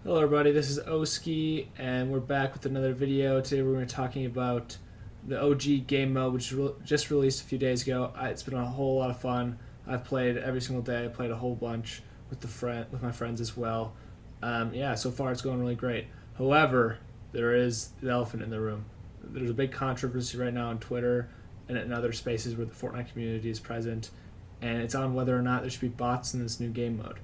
Hello everybody, this is Oski, and we're back with another video. Today we're going to be talking about the OG game mode, which just released a few days ago. It's been a whole lot of fun. I've played every single day. I played a whole bunch with with my friends as well. Yeah, so far it's going really great. However, there is the elephant in the room. There's a big controversy right now on Twitter and in other spaces where the Fortnite community is present, and it's on whether or not there should be bots in this new game mode.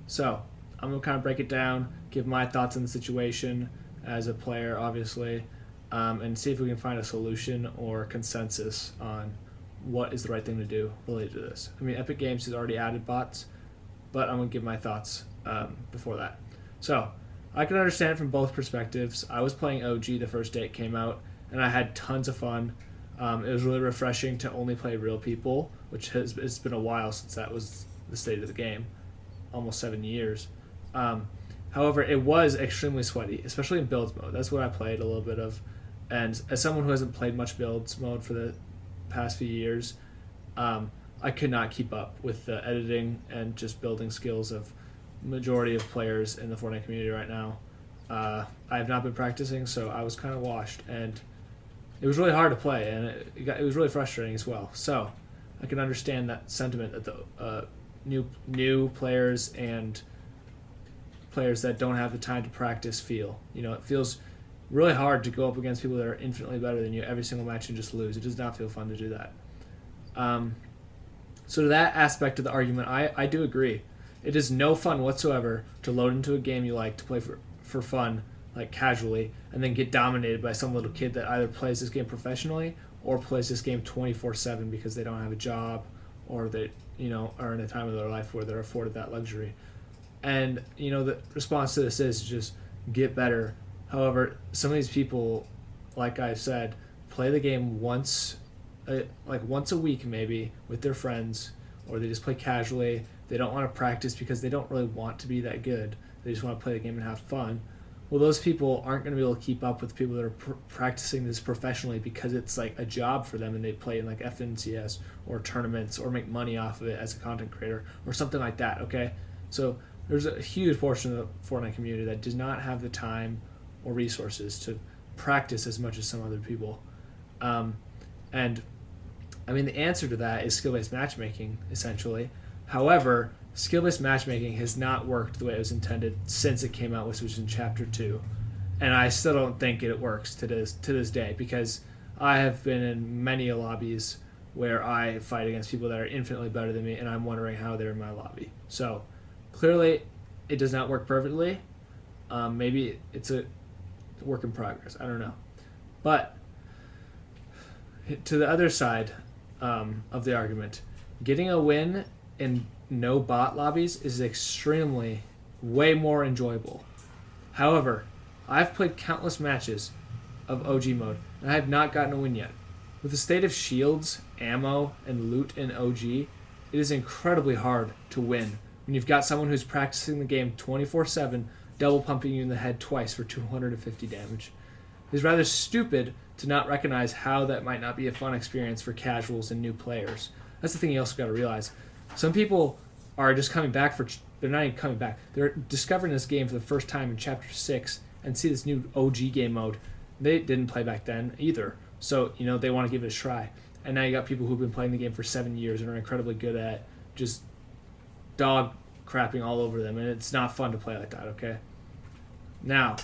So, I'm going to kind of break it down, give my thoughts on the situation as a player, obviously, and see if we can find a solution or consensus on what is the right thing to do related to this. I mean, Epic Games has already added bots, but I'm going to give my thoughts before that. So, I can understand it from both perspectives. I was playing OG the first day it came out, and I had tons of fun. It was really refreshing to only play real people, which it's been a while since that was the state of the game, almost 7 years. However, it was extremely sweaty, especially in builds mode. That's what I played a little bit of. And as someone who hasn't played much builds mode for the past few years, I could not keep up with the editing and just building skills of majority of players in the Fortnite community right now. I have not been practicing, so I was kind of washed, and it was really hard to play, and it was really frustrating as well. So I can understand that sentiment that the new players and players that don't have the time to practice feel. You know, it feels really hard to go up against people that are infinitely better than you every single match and just lose. It does not feel fun to do that. So to that aspect of the argument, I do agree. It is no fun whatsoever to load into a game you like to play for fun, like casually, and then get dominated by some little kid that either plays this game professionally or plays this game 24/7 because they don't have a job or they, are in a time of their life where they're afforded that luxury. And the response to this is just get better. However, some of these people, like I said, play the game once a week maybe with their friends, or they just play casually. They don't want to practice because they don't really want to be that good. They just want to play the game and have fun. Well, those people aren't going to be able to keep up with people that are practicing this professionally because it's like a job for them, and they play in like FNCS or tournaments or make money off of it as a content creator or something like that. Okay, so there's a huge portion of the Fortnite community that does not have the time or resources to practice as much as some other people. And I mean, the answer to that is skill-based matchmaking, essentially. However, skill-based matchmaking has not worked the way it was intended since it came out, which was in Chapter 2. And I still don't think it works to this day, because I have been in many lobbies where I fight against people that are infinitely better than me, and I'm wondering how they're in my lobby. So clearly, it does not work perfectly. Maybe it's a work in progress. I don't know. But to the other side of the argument, getting a win in no bot lobbies is extremely, way more enjoyable. However, I've played countless matches of OG mode, and I have not gotten a win yet. With the state of shields, ammo, and loot in OG, it is incredibly hard to win when you've got someone who's practicing the game 24/7, double pumping you in the head twice for 250 damage. It is rather stupid to not recognize how that might not be a fun experience for casuals and new players. That's the thing you also got to realize. Some people are just coming back they're not even coming back. They're discovering this game for the first time in Chapter 6 and see this new OG game mode. They didn't play back then either. So, they want to give it a try. And now you got people who've been playing the game for 7 years and are incredibly good at just dog crapping all over them, and it's not fun to play like that. Okay, now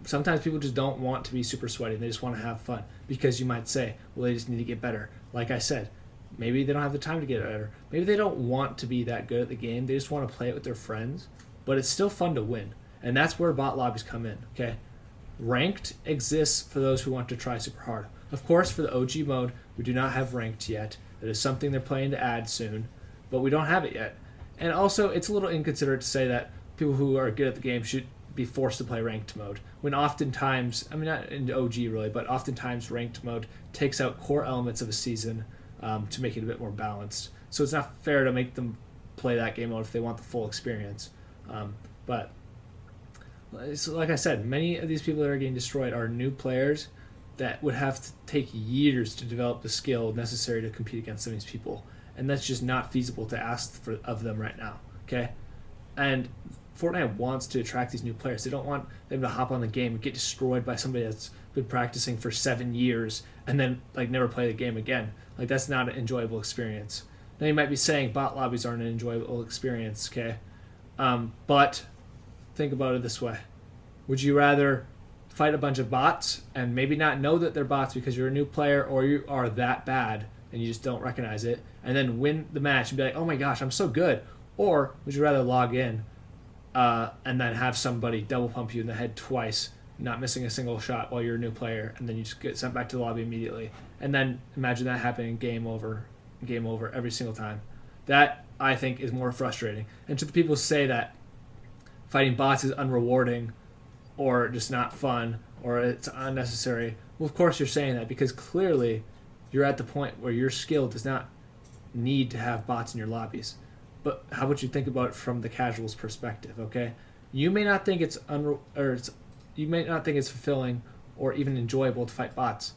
sometimes people just don't want to be super sweaty, and they just want to have fun, because you might say, well, they just need to get better. Like I said, maybe they don't have the time to get better, maybe they don't want to be that good at the game, they just want to play it with their friends, but it's still fun to win. And that's where bot lobbies come in. Okay, ranked exists for those who want to try super hard. Of course, for the OG mode, we do not have ranked yet. That is something they're planning to add soon, but we don't have it yet. And also, it's a little inconsiderate to say that people who are good at the game should be forced to play ranked mode, when oftentimes, I mean, not in OG really, but oftentimes ranked mode takes out core elements of a season to make it a bit more balanced. So it's not fair to make them play that game mode if they want the full experience. But so like I said, many of these people that are getting destroyed are new players that would have to take years to develop the skill necessary to compete against some of these people, and that's just not feasible to ask of them right now. Okay, and Fortnite wants to attract these new players. They don't want them to hop on the game and get destroyed by somebody that's been practicing for 7 years and then like never play the game again. Like that's not an enjoyable experience. Now you might be saying bot lobbies aren't an enjoyable experience, okay? But think about it this way: would you rather fight a bunch of bots and maybe not know that they're bots because you're a new player or you are that bad and you just don't recognize it, and then win the match and be like, oh my gosh, I'm so good? Or would you rather log in and then have somebody double pump you in the head twice, not missing a single shot while you're a new player, and then you just get sent back to the lobby immediately? And then imagine that happening, game over every single time. That, I think, is more frustrating. And to the people who say that fighting bots is unrewarding or just not fun or it's unnecessary, well, of course you're saying that because clearly you're at the point where your skill does not need to have bots in your lobbies. But how about you think about it from the casual's perspective, okay? You may not think you may not think it's fulfilling or even enjoyable to fight bots.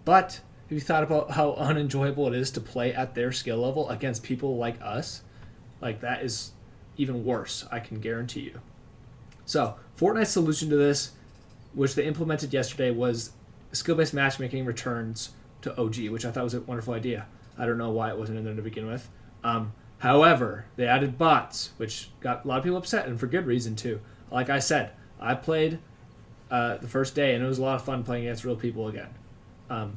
But have you thought about how unenjoyable it is to play at their skill level against people like us? Like that is even worse, I can guarantee you. So, Fortnite's solution to this, which they implemented yesterday, was skill-based matchmaking returns to OG, which I thought was a wonderful idea. I don't know why it wasn't in there to begin with. However, they added bots, which got a lot of people upset, and for good reason too. Like I said, I played the first day, and it was a lot of fun playing against real people again.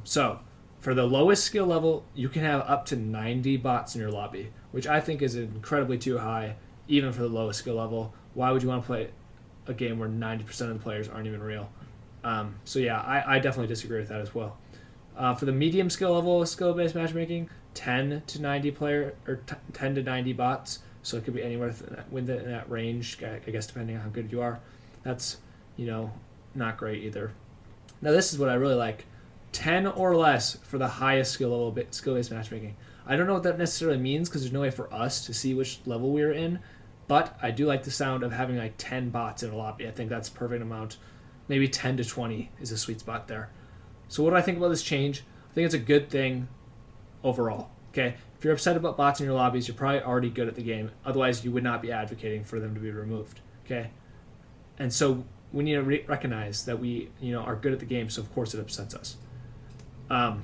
So, for the lowest skill level, you can have up to 90 bots in your lobby, which I think is incredibly too high, even for the lowest skill level. Why would you want to play a game where 90% of the players aren't even real? So yeah, I definitely disagree with that as well. For the medium skill level skill-based matchmaking, 10 to 90 or 10 to 90 bots, so it could be anywhere within that range, I guess, depending on how good you are. That's, not great either. Now this is what I really like: 10 or less for the highest skill-based matchmaking. I don't know what that necessarily means because there's no way for us to see which level we're in, but I do like the sound of having like 10 bots in a lobby. I think that's a perfect amount. Maybe 10 to 20 is a sweet spot there. So what do I think about this change? I think it's a good thing overall. Okay, if you're upset about bots in your lobbies, you're probably already good at the game. Otherwise, you would not be advocating for them to be removed. Okay, and so we need to recognize that we, are good at the game. So of course it upsets us. And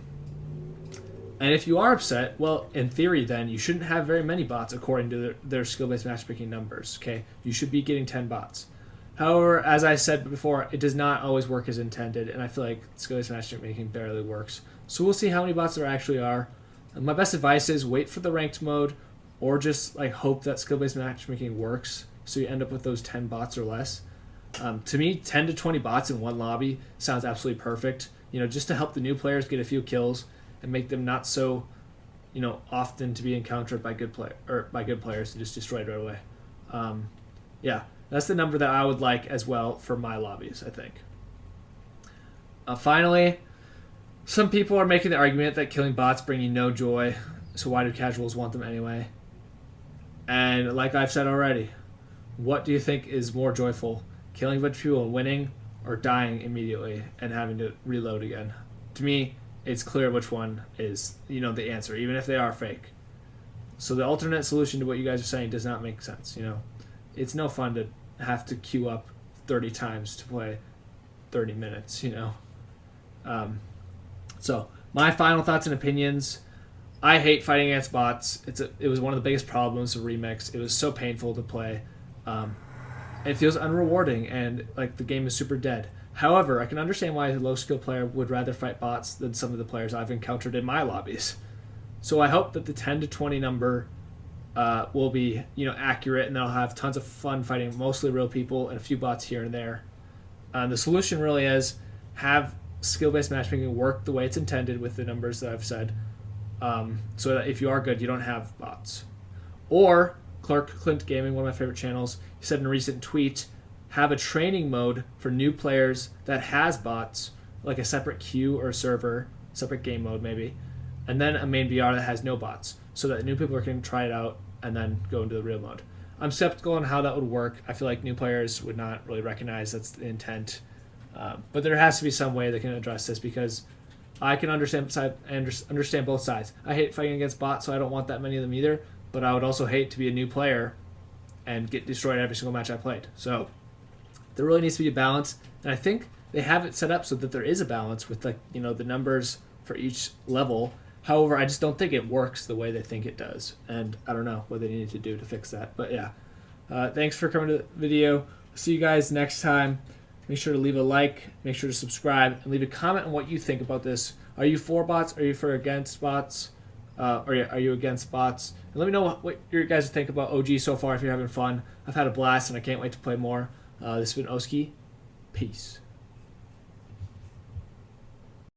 if you are upset, well, in theory, then you shouldn't have very many bots according to their skill-based matchmaking numbers. Okay, you should be getting 10 bots. However, as I said before, it does not always work as intended, and I feel like skill-based matchmaking barely works. So we'll see how many bots there actually are. And my best advice is wait for the ranked mode, or just hope that skill-based matchmaking works, so you end up with those 10 bots or less. To me, 10 to 20 bots in one lobby sounds absolutely perfect. Just to help the new players get a few kills and make them not so, often to be encountered by good players and just destroyed right away. Yeah. That's the number that I would like as well for my lobbies, I think. Finally, some people are making the argument that killing bots bring you no joy, so why do casuals want them anyway? And like I've said already, what do you think is more joyful? Killing a bunch of people and winning, or dying immediately and having to reload again? To me, it's clear which one is, the answer, even if they are fake. So the alternate solution to what you guys are saying does not make sense, It's no fun to have to queue up 30 times to play 30 minutes, So my final thoughts and opinions: I hate fighting against bots. It was one of the biggest problems of Remix. It was so painful to play. It feels unrewarding, and the game is super dead. However, I can understand why a low skill player would rather fight bots than some of the players I've encountered in my lobbies. So I hope that the 10 to 20 number will be accurate, and they'll have tons of fun fighting mostly real people and a few bots here and there. The solution really is have skill-based matchmaking work the way it's intended with the numbers that I've said, so that if you are good, you don't have bots. Or Clark Clint Gaming, one of my favorite channels, he said in a recent tweet, have a training mode for new players that has bots, like a separate queue or server, separate game mode maybe, and then a main VR that has no bots, so that new people can try it out and then go into the real mode. I'm skeptical on how that would work. I feel like new players would not really recognize that's the intent. But there has to be some way they can address this, because I can understand both sides. I hate fighting against bots, so I don't want that many of them either. But I would also hate to be a new player and get destroyed every single match I played. So there really needs to be a balance, and I think they have it set up so that there is a balance with the numbers for each level. However, I just don't think it works the way they think it does, and I don't know what they need to do to fix that. But yeah, thanks for coming to the video. See you guys next time. Make sure to leave a like, make sure to subscribe, and leave a comment on what you think about this. Are you for bots? Are you against bots? Or are you against bots? And let me know what you guys think about OG so far if you're having fun. I've had a blast and I can't wait to play more. This has been Oski. Peace.